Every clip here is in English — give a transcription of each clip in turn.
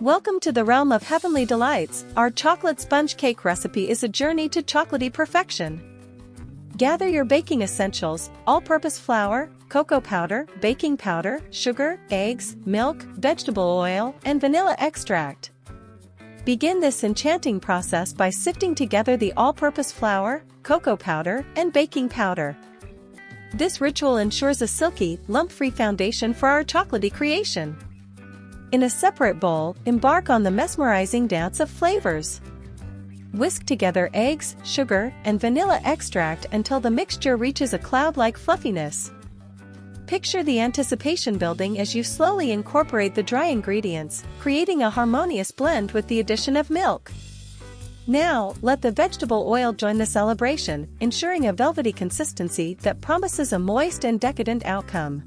Welcome to the realm of heavenly delights. Our chocolate sponge cake recipe is a journey to chocolatey perfection. Gather your baking essentials: all-purpose flour, cocoa powder, baking powder, sugar, eggs, milk, vegetable oil, and vanilla extract. Begin this enchanting process by sifting together the all-purpose flour, cocoa powder, and baking powder. This ritual ensures a silky, lump-free foundation for our chocolatey creation. In a separate bowl, embark on the mesmerizing dance of flavors. Whisk together eggs, sugar, and vanilla extract until the mixture reaches a cloud-like fluffiness. Picture the anticipation building as you slowly incorporate the dry ingredients, creating a harmonious blend with the addition of milk. Now, let the vegetable oil join the celebration, ensuring a velvety consistency that promises a moist and decadent outcome.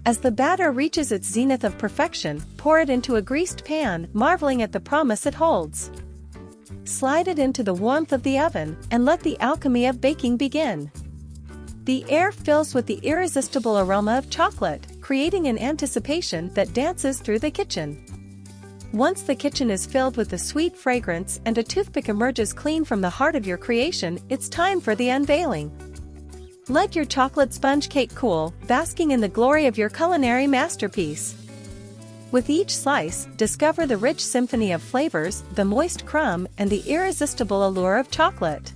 As the batter reaches its zenith of perfection, pour it into a greased pan, marveling at the promise it holds. Slide it into the warmth of the oven, and let the alchemy of baking begin. The air fills with the irresistible aroma of chocolate, creating an anticipation that dances through the kitchen. Once the kitchen is filled with the sweet fragrance and a toothpick emerges clean from the heart of your creation, it's time for the unveiling. Let your chocolate sponge cake cool, basking in the glory of your culinary masterpiece. With each slice, discover the rich symphony of flavors, the moist crumb, and the irresistible allure of chocolate.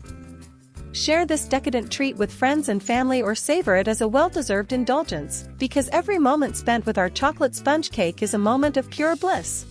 Share this decadent treat with friends and family or savor it as a well-deserved indulgence, because every moment spent with our chocolate sponge cake is a moment of pure bliss.